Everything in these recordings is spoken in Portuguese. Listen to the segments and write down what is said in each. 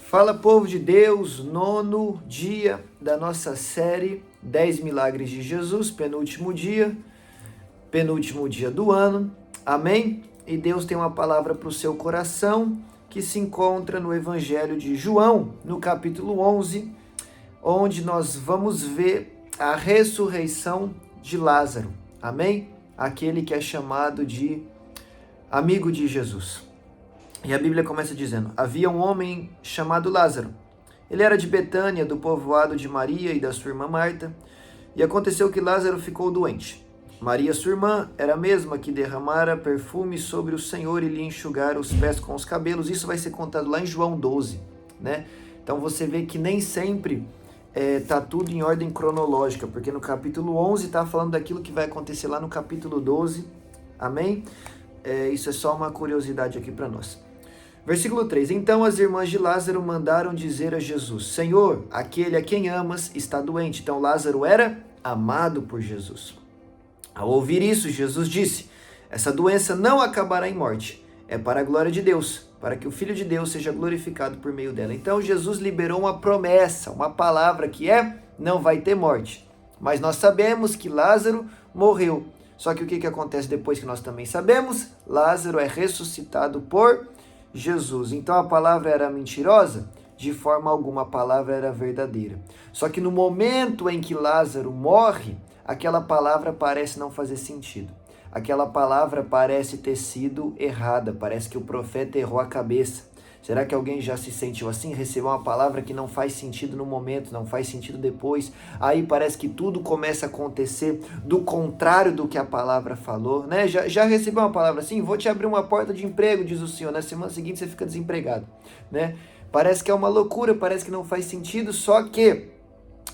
Fala, povo de Deus, 9º dia da nossa série 10 Milagres de Jesus, penúltimo dia do ano, amém? E Deus tem uma palavra para o seu coração que se encontra no Evangelho de João, no capítulo 11, onde nós vamos ver a ressurreição de Lázaro, amém? Aquele que é chamado de amigo de Jesus. E a Bíblia começa dizendo: havia um homem chamado Lázaro. Ele era de Betânia, do povoado de Maria e da sua irmã Marta. E aconteceu que Lázaro ficou doente. Maria, sua irmã, era a mesma que derramara perfume sobre o Senhor e lhe enxugara os pés com os cabelos. Isso vai ser contado lá em João 12, né? Então você vê que nem sempre tá tudo em ordem cronológica, porque no capítulo 11 está falando daquilo que vai acontecer lá no capítulo 12, amém? Isso é só uma curiosidade aqui para nós. Versículo 3. Então as irmãs de Lázaro mandaram dizer a Jesus: Senhor, aquele a quem amas está doente. Então Lázaro era amado por Jesus. Ao ouvir isso, Jesus disse: essa doença não acabará em morte. É para a glória de Deus, para que o Filho de Deus seja glorificado por meio dela. Então Jesus liberou uma promessa, uma palavra que não vai ter morte. Mas nós sabemos que Lázaro morreu. Só que o que acontece depois que nós também sabemos? Lázaro é ressuscitado por Jesus. Então a palavra era mentirosa? De forma alguma, a palavra era verdadeira. Só que no momento em que Lázaro morre, aquela palavra parece não fazer sentido. Aquela palavra parece ter sido errada, parece que o profeta errou a cabeça. Será que alguém já se sentiu assim? Recebeu uma palavra que não faz sentido no momento, não faz sentido depois. Aí parece que tudo começa a acontecer do contrário do que a palavra falou, né? Já recebeu uma palavra assim? Vou te abrir uma porta de emprego, diz o Senhor. Na semana seguinte você fica desempregado, né? Parece que é uma loucura, parece que não faz sentido, só que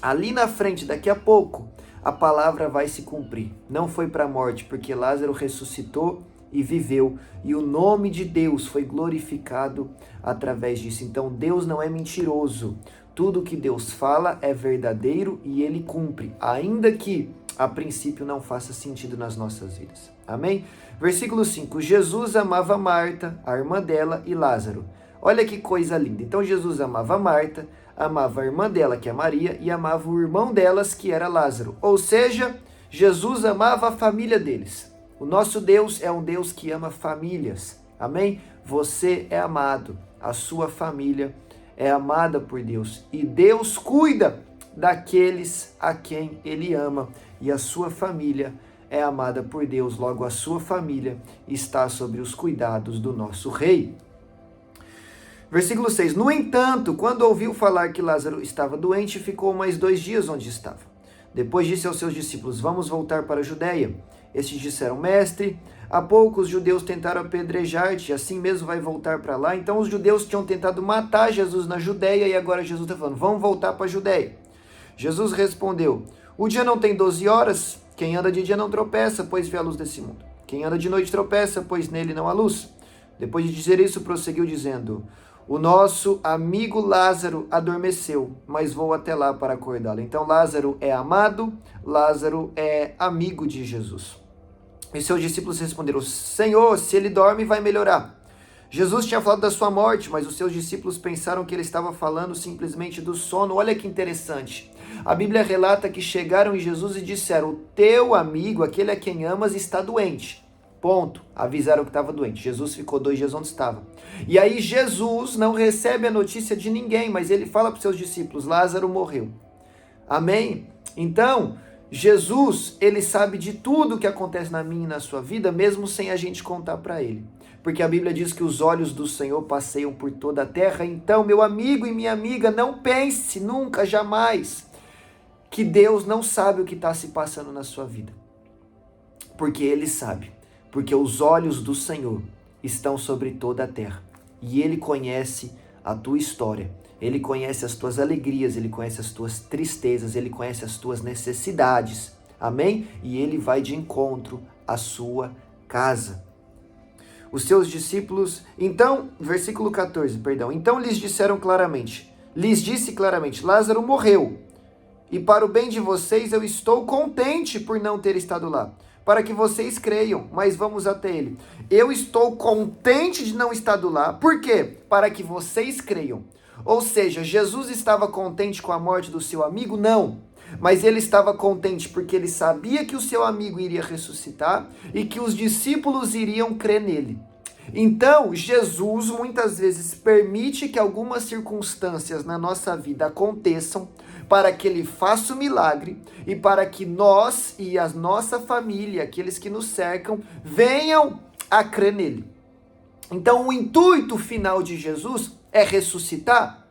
ali na frente, daqui a pouco, a palavra vai se cumprir. Não foi para a morte, porque Lázaro ressuscitou e viveu, e o nome de Deus foi glorificado através disso. Então Deus não é mentiroso. Tudo que Deus fala é verdadeiro e ele cumpre, ainda que a princípio não faça sentido nas nossas vidas. Amém? Versículo 5. Jesus amava Marta, a irmã dela, e Lázaro. Olha que coisa linda. Então Jesus amava Marta, amava a irmã dela, que é Maria, e amava o irmão delas, que era Lázaro. Ou seja, Jesus amava a família deles. O nosso Deus é um Deus que ama famílias, amém? Você é amado, a sua família é amada por Deus. E Deus cuida daqueles a quem Ele ama. E a sua família é amada por Deus, logo a sua família está sobre os cuidados do nosso Rei. Versículo 6. No entanto, quando ouviu falar que Lázaro estava doente, ficou mais 2 dias onde estava. Depois disse aos seus discípulos: vamos voltar para a Judeia. Estes disseram: mestre, há pouco os judeus tentaram apedrejar-te, assim mesmo vai voltar para lá. Então os judeus tinham tentado matar Jesus na Judeia e agora Jesus está falando: vamos voltar para a Judeia. Jesus respondeu: o dia não tem 12 horas? Quem anda de dia não tropeça, pois vê a luz desse mundo. Quem anda de noite tropeça, pois nele não há luz. Depois de dizer isso, prosseguiu dizendo: o nosso amigo Lázaro adormeceu, mas vou até lá para acordá-lo. Então Lázaro é amado, Lázaro é amigo de Jesus. E seus discípulos responderam: Senhor, se ele dorme, vai melhorar. Jesus tinha falado da sua morte, mas os seus discípulos pensaram que ele estava falando simplesmente do sono. Olha que interessante. A Bíblia relata que chegaram em Jesus e disseram: o teu amigo, aquele a quem amas, está doente. Ponto. Avisaram que estava doente. Jesus ficou 2 dias onde estava. E aí Jesus não recebe a notícia de ninguém, mas ele fala para os seus discípulos: Lázaro morreu. Amém? Então, Jesus, ele sabe de tudo que acontece na minha e na sua vida, mesmo sem a gente contar para ele. Porque a Bíblia diz que os olhos do Senhor passeiam por toda a terra. Então, meu amigo e minha amiga, não pense nunca, jamais, que Deus não sabe o que está se passando na sua vida. Porque ele sabe. Porque os olhos do Senhor estão sobre toda a terra. E ele conhece a tua história. Ele conhece as tuas alegrias, ele conhece as tuas tristezas, ele conhece as tuas necessidades. Amém? E ele vai de encontro à sua casa. Os seus discípulos, então, versículo 14, perdão. Então lhes disse claramente, Lázaro morreu. E para o bem de vocês eu estou contente por não ter estado lá, para que vocês creiam, mas vamos até ele. Eu estou contente de não estar do lado. Por quê? Para que vocês creiam. Ou seja, Jesus estava contente com a morte do seu amigo? Não. Mas ele estava contente porque ele sabia que o seu amigo iria ressuscitar e que os discípulos iriam crer nele. Então, Jesus muitas vezes permite que algumas circunstâncias na nossa vida aconteçam para que ele faça o milagre e para que nós e a nossa família, aqueles que nos cercam, venham a crer nele. Então, o intuito final de Jesus é ressuscitar?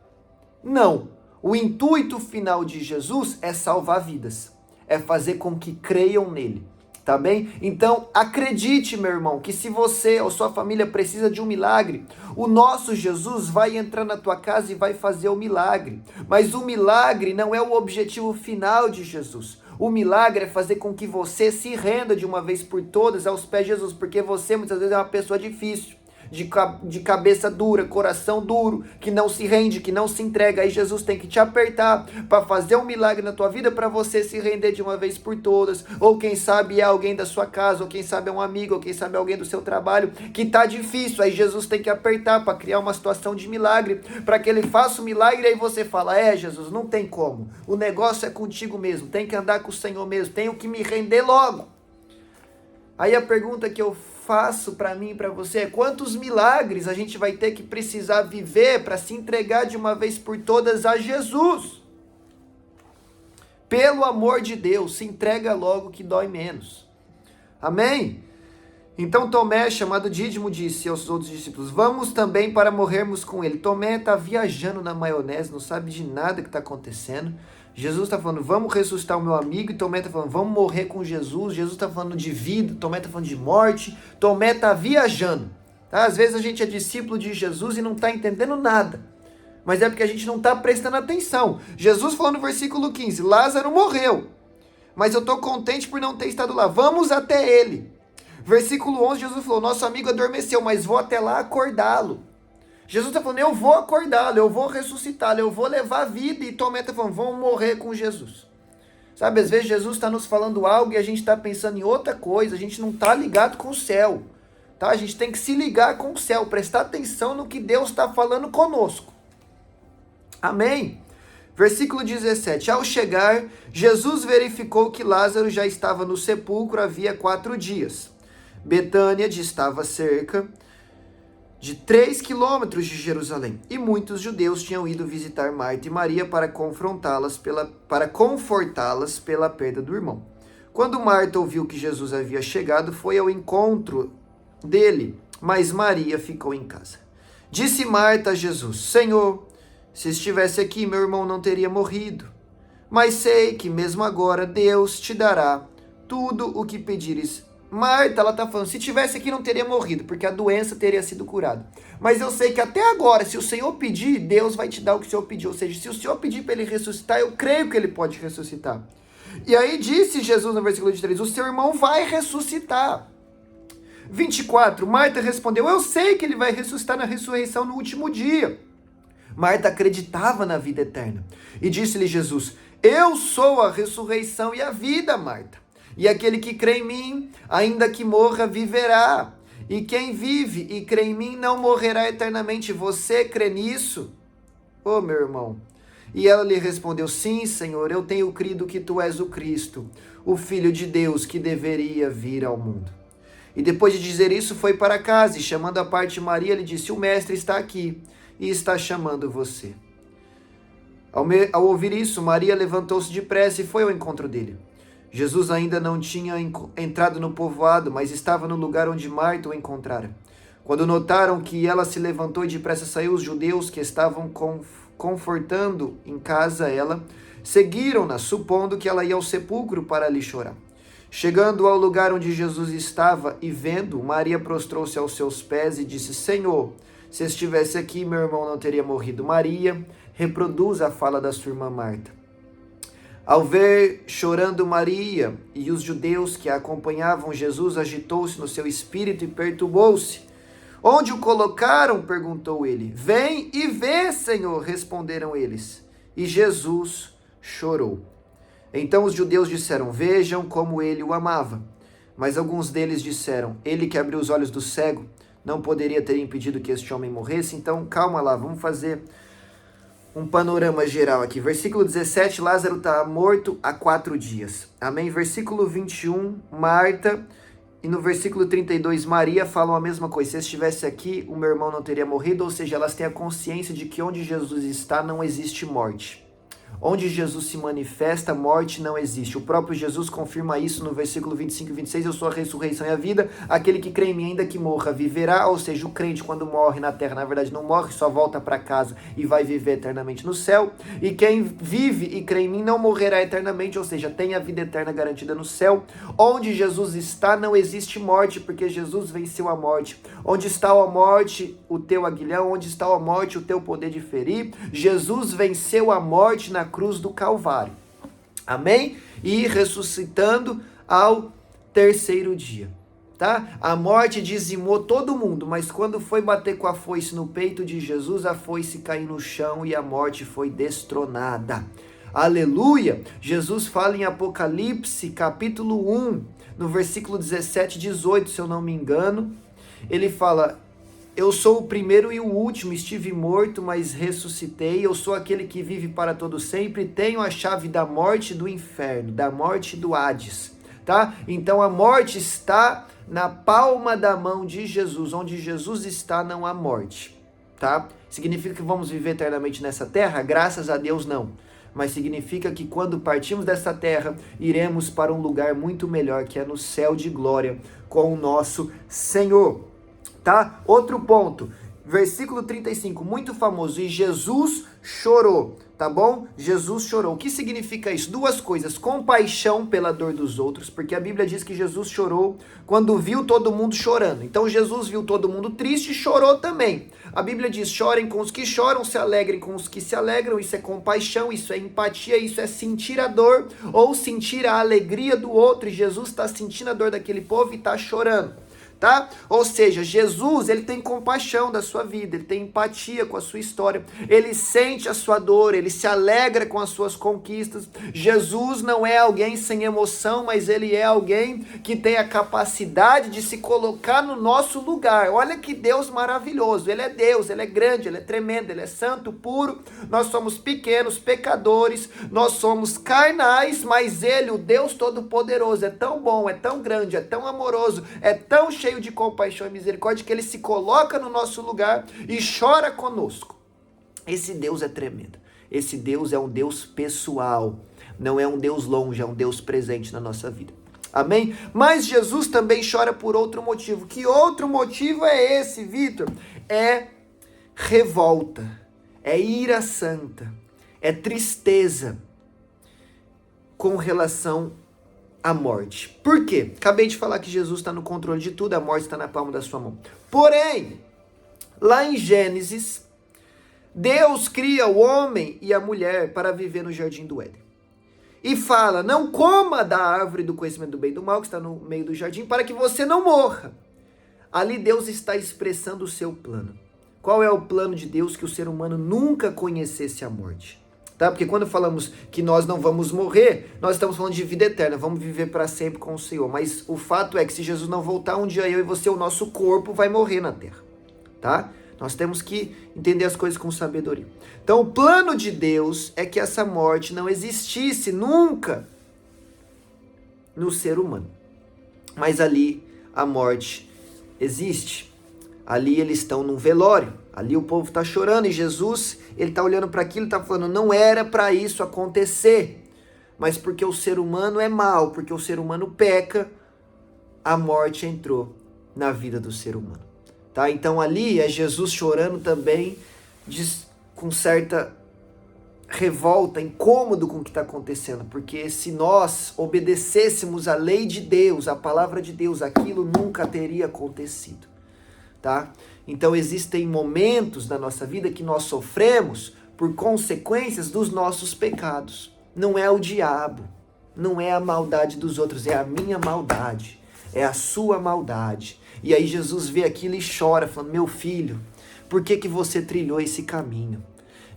Não. O intuito final de Jesus é salvar vidas, é fazer com que creiam nele. Tá bem? Então, acredite, meu irmão, que se você ou sua família precisa de um milagre, o nosso Jesus vai entrar na tua casa e vai fazer o milagre. Mas o milagre não é o objetivo final de Jesus. O milagre é fazer com que você se renda de uma vez por todas aos pés de Jesus, porque você muitas vezes é uma pessoa difícil, de cabeça dura, coração duro, que não se rende, que não se entrega. Aí Jesus tem que te apertar para fazer um milagre na tua vida, para você se render de uma vez por todas. Ou quem sabe é alguém da sua casa, ou quem sabe é um amigo, ou quem sabe é alguém do seu trabalho, que tá difícil. Aí Jesus tem que apertar para criar uma situação de milagre, para que ele faça o milagre. Aí você fala, Jesus, não tem como. O negócio é contigo mesmo, tem que andar com o Senhor mesmo, tenho que me render logo. Aí a pergunta que eu faço para mim e para você é: quantos milagres a gente vai ter que precisar viver para se entregar de uma vez por todas a Jesus? Pelo amor de Deus, se entrega logo que dói menos. Amém? Então Tomé, chamado Dídimo, disse aos outros discípulos: vamos também para morrermos com ele. Tomé está viajando na maionese, não sabe de nada que está acontecendo. Jesus está falando, vamos ressuscitar o meu amigo, e Tomé está falando, vamos morrer com Jesus. Jesus está falando de vida, Tomé está falando de morte. Tomé está viajando. Tá? Às vezes a gente é discípulo de Jesus e não está entendendo nada. Mas é porque a gente não está prestando atenção. Jesus falou no versículo 15, Lázaro morreu, mas eu estou contente por não ter estado lá. Vamos até ele. Versículo 11, Jesus falou, nosso amigo adormeceu, mas vou até lá acordá-lo. Jesus está falando, eu vou acordá-lo, eu vou ressuscitá-lo, eu vou levar a vida. E Tomé está falando, vamos morrer com Jesus. Sabe, às vezes Jesus está nos falando algo e a gente está pensando em outra coisa, a gente não está ligado com o céu. Tá? A gente tem que se ligar com o céu, prestar atenção no que Deus está falando conosco. Amém? Versículo 17, ao chegar, Jesus verificou que Lázaro já estava no sepulcro havia 4 dias. Betânia distava cerca de 3 quilômetros de Jerusalém, e muitos judeus tinham ido visitar Marta e Maria para confortá-las pela perda do irmão. Quando Marta ouviu que Jesus havia chegado, foi ao encontro dele, mas Maria ficou em casa. Disse Marta a Jesus, Senhor, se estivesse aqui, meu irmão não teria morrido. Mas sei que mesmo agora Deus te dará tudo o que pedires. Marta, ela está falando, se tivesse aqui não teria morrido, porque a doença teria sido curada. Mas eu sei que até agora, se o Senhor pedir, Deus vai te dar o que o Senhor pediu. Ou seja, se o Senhor pedir para ele ressuscitar, eu creio que ele pode ressuscitar. E aí disse Jesus no versículo 23, o seu irmão vai ressuscitar. 24, Marta respondeu, eu sei que ele vai ressuscitar na ressurreição no último dia. Marta acreditava na vida eterna. E disse-lhe Jesus, eu sou a ressurreição e a vida, Marta. E aquele que crê em mim, ainda que morra, viverá. E quem vive e crê em mim não morrerá eternamente. Você crê nisso? Ô, meu irmão. E ela lhe respondeu, sim, Senhor, eu tenho crido que tu és o Cristo, o Filho de Deus que deveria vir ao mundo. E depois de dizer isso, foi para casa e chamando à parte Maria, lhe disse, o mestre está aqui e está chamando você. Ao ouvir isso, Maria levantou-se depressa e foi ao encontro dele. Jesus ainda não tinha entrado no povoado, mas estava no lugar onde Marta o encontrara. Quando notaram que ela se levantou e depressa saiu, os judeus que estavam confortando em casa ela, seguiram-na, supondo que ela ia ao sepulcro para ali chorar. Chegando ao lugar onde Jesus estava e vendo, Maria prostrou-se aos seus pés e disse, Senhor, se estivesse aqui, meu irmão não teria morrido. Maria reproduz a fala da sua irmã Marta. Ao ver chorando Maria e os judeus que a acompanhavam, Jesus agitou-se no seu espírito e perturbou-se. Onde o colocaram? Perguntou ele. Vem e vê, Senhor, responderam eles. E Jesus chorou. Então os judeus disseram, vejam como ele o amava. Mas alguns deles disseram: ele que abriu os olhos do cego não poderia ter impedido que este homem morresse? Então, calma lá, vamos fazer um panorama geral aqui. Versículo 17, Lázaro está morto há 4 dias. Amém? Versículo 21, Marta. E no versículo 32, Maria falam a mesma coisa. Se eu estivesse aqui, o meu irmão não teria morrido. Ou seja, elas têm a consciência de que onde Jesus está não existe morte. Onde Jesus se manifesta, morte não existe. O próprio Jesus confirma isso no versículo 25 e 26. Eu sou a ressurreição e a vida. Aquele que crê em mim, ainda que morra, viverá. Ou seja, o crente, quando morre na terra, na verdade não morre, só volta para casa e vai viver eternamente no céu. E quem vive e crê em mim não morrerá eternamente. Ou seja, tem a vida eterna garantida no céu. Onde Jesus está, não existe morte, porque Jesus venceu a morte. Onde está a morte, o teu aguilhão? Onde está a morte, o teu poder de ferir? Jesus venceu a morte na cruz do Calvário. Amém? E ressuscitando ao 3º dia. Tá? A morte dizimou todo mundo, mas quando foi bater com a foice no peito de Jesus, a foice caiu no chão e a morte foi destronada. Aleluia! Jesus fala em Apocalipse, capítulo 1, no versículo 17 e 18, se eu não me engano. Ele fala: eu sou o primeiro e o último, estive morto, mas ressuscitei. Eu sou aquele que vive para todo sempre, tenho a chave da morte e do inferno, da morte e do Hades. Tá? Então a morte está na palma da mão de Jesus. Onde Jesus está, não há morte. Tá? Significa que vamos viver eternamente nessa terra? Graças a Deus, não. Mas significa que quando partimos dessa terra, iremos para um lugar muito melhor, que é no céu de glória, com o nosso Senhor. Tá? Outro ponto, versículo 35, muito famoso. E Jesus chorou, tá bom? Jesus chorou. O que significa isso? 2 coisas: compaixão pela dor dos outros, porque a Bíblia diz que Jesus chorou quando viu todo mundo chorando. Então Jesus viu todo mundo triste e chorou também. A Bíblia diz: chorem com os que choram, se alegrem com os que se alegram. Isso é compaixão, isso é empatia, isso é sentir a dor ou sentir a alegria do outro. E Jesus está sentindo a dor daquele povo e está chorando. Tá? Ou seja, Jesus, ele tem compaixão da sua vida, ele tem empatia com a sua história, ele sente a sua dor, ele se alegra com as suas conquistas. Jesus não é alguém sem emoção, mas ele é alguém que tem a capacidade de se colocar no nosso lugar. Olha que Deus maravilhoso, ele é Deus, ele é grande, ele é tremendo, ele é santo, puro. Nós somos pequenos, pecadores, nós somos carnais, mas ele, o Deus Todo-Poderoso, é tão bom, é tão grande, é tão amoroso, é tão cheio de compaixão e misericórdia, que ele se coloca no nosso lugar e chora conosco. Esse Deus é tremendo. Esse Deus é um Deus pessoal. Não é um Deus longe, é um Deus presente na nossa vida. Amém? Mas Jesus também chora por outro motivo. Que outro motivo é esse, Vitor? É revolta, é ira santa, é tristeza com relação a morte. Por quê? Acabei de falar que Jesus está no controle de tudo, a morte está na palma da sua mão. Porém, lá em Gênesis, Deus cria o homem e a mulher para viver no jardim do Éden. E fala: não coma da árvore do conhecimento do bem e do mal, que está no meio do jardim, para que você não morra. Ali Deus está expressando o seu plano. Qual é o plano de Deus? Que o ser humano nunca conhecesse a morte. Tá? Porque quando falamos que nós não vamos morrer, nós estamos falando de vida eterna, vamos viver para sempre com o Senhor. Mas o fato é que se Jesus não voltar, um dia eu e você, o nosso corpo vai morrer na terra. Tá? Nós temos que entender as coisas com sabedoria. Então o plano de Deus é que essa morte não existisse nunca no ser humano. Mas ali a morte existe. Ali eles estão num velório. Ali o povo está chorando e Jesus, ele está olhando para aquilo e está falando: não era para isso acontecer. Mas porque o ser humano é mau, porque o ser humano peca, a morte entrou na vida do ser humano. Tá? Então ali é Jesus chorando também, com certa revolta, incômodo com o que está acontecendo. Porque se nós obedecêssemos a lei de Deus, a palavra de Deus, aquilo nunca teria acontecido. Tá? Então existem momentos na nossa vida que nós sofremos por consequências dos nossos pecados. Não é o diabo, não é a maldade dos outros, é a minha maldade, é a sua maldade. E aí Jesus vê aquilo e chora, falando: meu filho, por que que você trilhou esse caminho?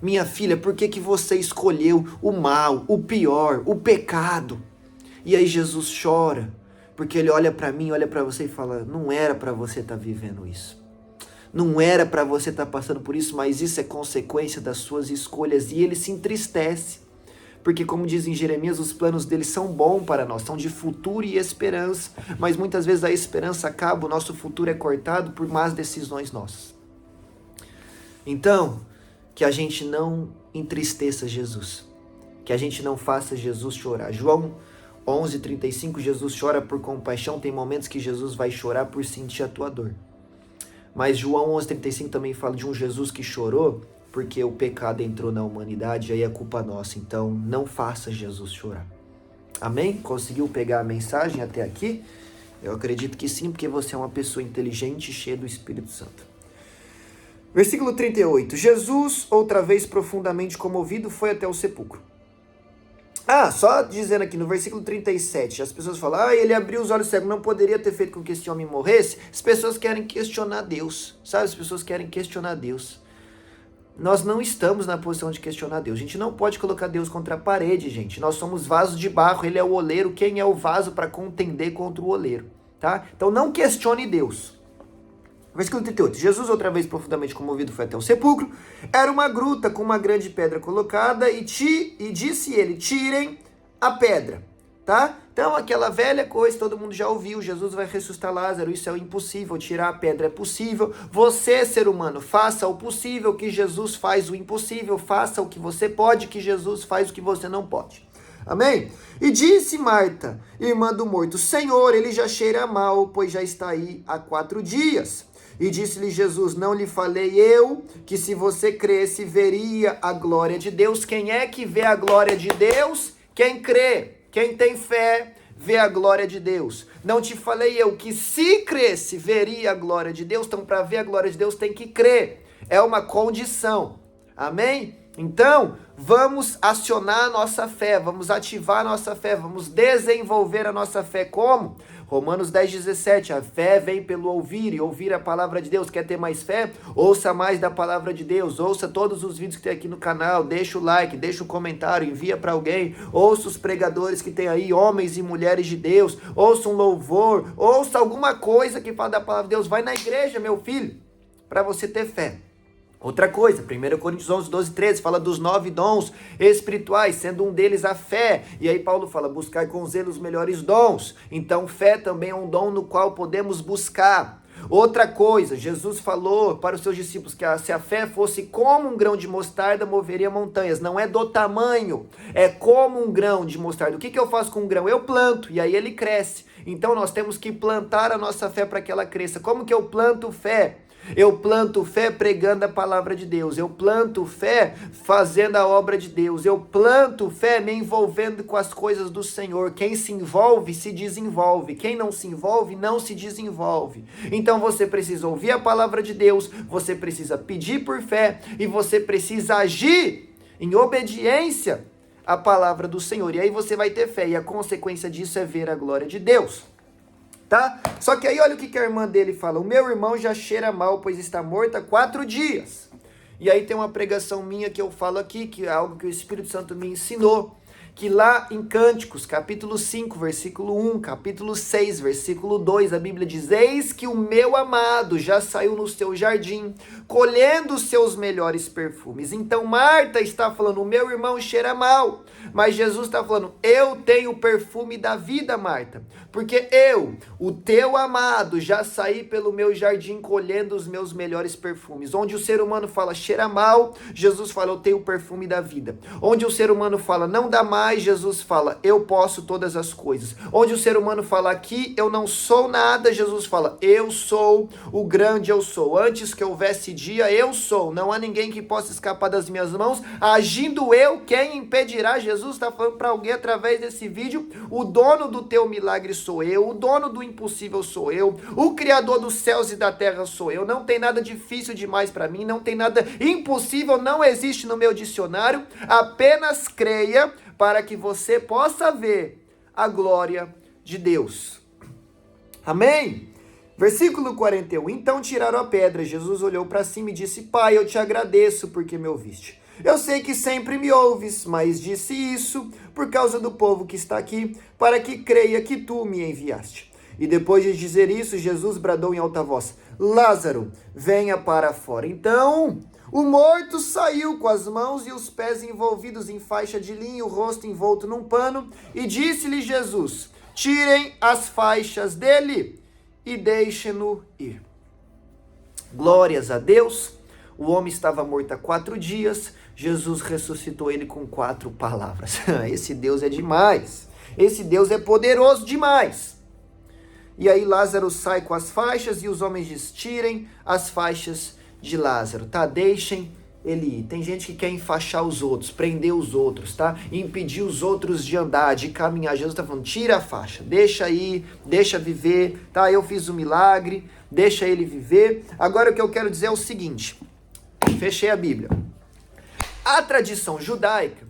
Minha filha, por que que você escolheu o mal, o pior, o pecado? E aí Jesus chora, Porque ele olha para mim, olha para você e fala, não era para você estar vivendo isso. Não era para você estar passando por isso, mas isso é consequência das suas escolhas. E ele se entristece. Porque, como diz em Jeremias, os planos dele são bons para nós, são de futuro e esperança. Mas muitas vezes a esperança acaba, o nosso futuro é cortado por más decisões nossas. Então, que a gente não entristeça Jesus. Que a gente não faça Jesus chorar. João 11:35, Jesus chora por compaixão. Tem momentos que Jesus vai chorar por sentir a tua dor. Mas João 11:35 também fala de um Jesus que chorou porque o pecado entrou na humanidade, aí é culpa nossa. Então, não faça Jesus chorar. Amém? Conseguiu pegar a mensagem até aqui? Eu acredito que sim, porque você é uma pessoa inteligente e cheia do Espírito Santo. Versículo 38. Jesus, outra vez profundamente comovido, foi até o sepulcro. Só dizendo aqui no versículo 37, as pessoas falam, ele abriu os olhos cegos, não poderia ter feito com que esse homem morresse? As pessoas querem questionar Deus, sabe? As pessoas querem questionar Deus. Nós não estamos na posição de questionar Deus. A gente não pode colocar Deus contra a parede, gente. Nós somos vasos de barro, ele é o oleiro. Quem é o vaso para contender contra o oleiro? Tá? Então não questione Deus. Versículo 38. Jesus, outra vez profundamente comovido, foi até o sepulcro. Era uma gruta com uma grande pedra colocada e disse ele, tirem a pedra. Tá? Então, aquela velha coisa, todo mundo já ouviu, Jesus vai ressuscitar Lázaro, isso é impossível, tirar a pedra é possível. Você, ser humano, faça o possível, que Jesus faz o impossível, faça o que você pode, que Jesus faz o que você não pode. Amém? E disse Marta, irmã do morto, Senhor, ele já cheira mal, pois já está aí há 4 dias. E disse-lhe Jesus, não lhe falei eu, que se você cresce, veria a glória de Deus. Quem é que vê a glória de Deus? Quem crê. Quem tem fé, vê a glória de Deus. Não te falei eu que se cresce, veria a glória de Deus? Então, para ver a glória de Deus, tem que crer. É uma condição. Amém? Então, vamos acionar a nossa fé, vamos ativar a nossa fé, vamos desenvolver a nossa fé. Como? Romanos 10:17, a fé vem pelo ouvir, e ouvir a palavra de Deus. Quer ter mais fé? Ouça mais da palavra de Deus, ouça todos os vídeos que tem aqui no canal, deixa o like, deixa o comentário, envia para alguém, ouça os pregadores que tem aí, homens e mulheres de Deus, ouça um louvor, ouça alguma coisa que fala da palavra de Deus, vai na igreja, meu filho, para você ter fé. Outra coisa, 1 Coríntios 11:12-13, fala dos 9 dons espirituais, sendo um deles a fé. E aí Paulo fala, buscar com zelo os melhores dons. Então fé também é um dom no qual podemos buscar. Outra coisa, Jesus falou para os seus discípulos que se a fé fosse como um grão de mostarda, moveria montanhas. Não é do tamanho, é como um grão de mostarda. O que eu faço com um grão? Eu planto e aí ele cresce. Então nós temos que plantar a nossa fé para que ela cresça. Como que eu planto fé? Eu planto fé pregando a palavra de Deus. Eu planto fé fazendo a obra de Deus. Eu planto fé me envolvendo com as coisas do Senhor. Quem se envolve, se desenvolve. Quem não se envolve, não se desenvolve. Então você precisa ouvir a palavra de Deus, você precisa pedir por fé e você precisa agir em obediência à palavra do Senhor. E aí você vai ter fé e a consequência disso é ver a glória de Deus. Tá? Só que aí olha o que a irmã dele fala, o meu irmão já cheira mal, pois está morto há 4 dias. E aí tem uma pregação minha que eu falo aqui, que é algo que o Espírito Santo me ensinou, que lá em Cânticos, capítulo 5, versículo 1, capítulo 6, versículo 2, a Bíblia diz, eis que o meu amado já saiu no seu jardim, colhendo os seus melhores perfumes. Então Marta está falando, o meu irmão cheira mal, mas Jesus está falando, eu tenho o perfume da vida, Marta, porque eu, o teu amado, já saí pelo meu jardim colhendo os meus melhores perfumes. Onde o ser humano fala, cheira mal, Jesus fala, eu tenho o perfume da vida. Onde o ser humano fala, não dá mais, Jesus fala, eu posso todas as coisas. Onde o ser humano fala, aqui eu não sou nada, Jesus fala, eu sou o grande eu sou. Antes que houvesse dia, eu sou. Não há ninguém que possa escapar das minhas mãos. Agindo eu, quem impedirá? Jesus está falando para alguém através desse vídeo, o dono do teu milagre sou eu, o dono do impossível sou eu, o criador dos céus e da terra sou eu. Não tem nada difícil demais para mim, não tem nada impossível, não existe no meu dicionário. Apenas creia para que você possa ver a glória de Deus. Amém? Versículo 41. Então tiraram a pedra. Jesus olhou para cima e disse, Pai, eu te agradeço porque me ouviste. Eu sei que sempre me ouves, mas disse isso por causa do povo que está aqui, para que creia que tu me enviaste. E depois de dizer isso, Jesus bradou em alta voz: Lázaro, venha para fora. Então, o morto saiu com as mãos e os pés envolvidos em faixa de linho, o rosto envolto num pano, e disse-lhe Jesus: tirem as faixas dele e deixem-no ir. Glórias a Deus. O homem estava morto há 4 dias, Jesus ressuscitou ele com 4 palavras. Esse Deus é demais. Esse Deus é poderoso demais. E aí Lázaro sai com as faixas e os homens dizem: tirem as faixas de Lázaro, tá? Deixem ele ir. Tem gente que quer enfaixar os outros, prender os outros, tá? Impedir os outros de andar, de caminhar. Jesus está falando: tira a faixa, deixa ir, deixa viver, tá? Eu fiz um milagre, deixa ele viver. Agora o que eu quero dizer é o seguinte, fechei a Bíblia. A tradição judaica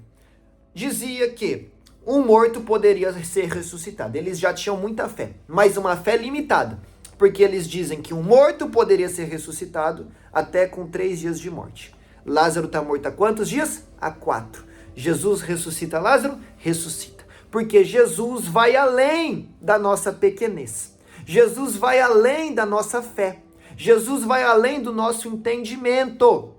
dizia que um morto poderia ser ressuscitado. Eles já tinham muita fé, mas uma fé limitada, porque eles dizem que um morto poderia ser ressuscitado até com 3 dias de morte. Lázaro está morto há quantos dias? Há 4. Jesus ressuscita Lázaro? Ressuscita. Porque Jesus vai além da nossa pequenez. Jesus vai além da nossa fé. Jesus vai além do nosso entendimento.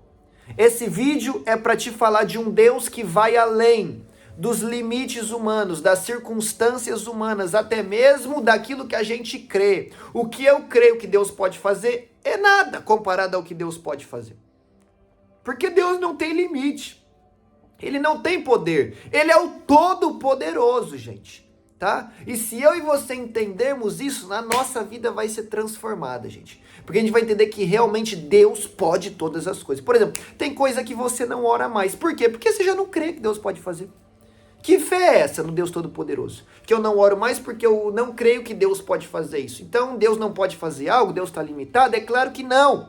Esse vídeo é para te falar de um Deus que vai além dos limites humanos, das circunstâncias humanas, até mesmo daquilo que a gente crê. O que eu creio que Deus pode fazer é nada comparado ao que Deus pode fazer. Porque Deus não tem limite. Ele não tem poder. Ele é o Todo-Poderoso, gente. Tá? E se eu e você entendermos isso, a nossa vida vai ser transformada, gente. Porque a gente vai entender que realmente Deus pode todas as coisas. Por exemplo, tem coisa que você não ora mais. Por quê? Porque você já não crê que Deus pode fazer. Que fé é essa no Deus Todo-Poderoso? Que eu não oro mais porque eu não creio que Deus pode fazer isso. Então Deus não pode fazer algo? Deus está limitado? É claro que não.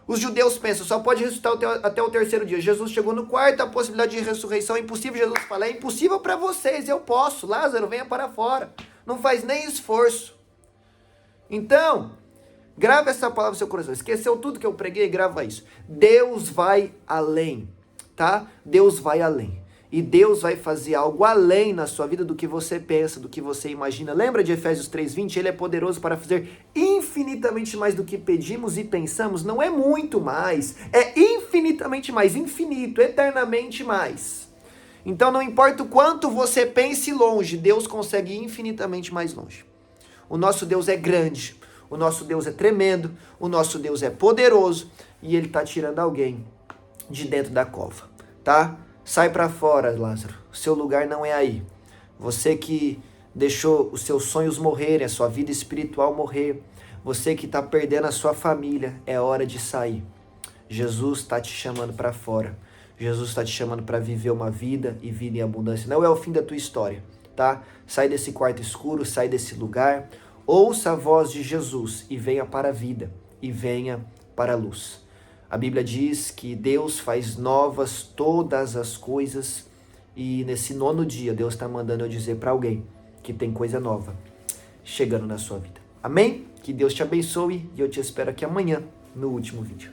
Os judeus pensam, só pode ressuscitar até o 3º dia. Jesus chegou no 4º, a possibilidade de ressurreição é impossível. Jesus fala: é impossível para vocês, eu posso. Lázaro, venha para fora. Não faz nem esforço. Então, grava essa palavra no seu coração. Esqueceu tudo que eu preguei? Grava isso. Deus vai além, tá? Deus vai além. E Deus vai fazer algo além na sua vida do que você pensa, do que você imagina. Lembra de Efésios 3:20? Ele é poderoso para fazer infinitamente mais do que pedimos e pensamos. Não é muito mais, é infinitamente mais, infinito, eternamente mais. Então não importa o quanto você pense longe, Deus consegue ir infinitamente mais longe. O nosso Deus é grande, o nosso Deus é tremendo, o nosso Deus é poderoso e Ele está tirando alguém de dentro da cova, tá? Sai para fora, Lázaro. O seu lugar não é aí. Você que deixou os seus sonhos morrerem, a sua vida espiritual morrer. Você que está perdendo a sua família, é hora de sair. Jesus está te chamando para fora. Jesus está te chamando para viver uma vida e vida em abundância. Não é o fim da tua história, tá? Sai desse quarto escuro, sai desse lugar. Ouça a voz de Jesus e venha para a vida e venha para a luz. A Bíblia diz que Deus faz novas todas as coisas e nesse 9º dia Deus está mandando eu dizer para alguém que tem coisa nova chegando na sua vida. Amém? Que Deus te abençoe e eu te espero aqui amanhã no último vídeo.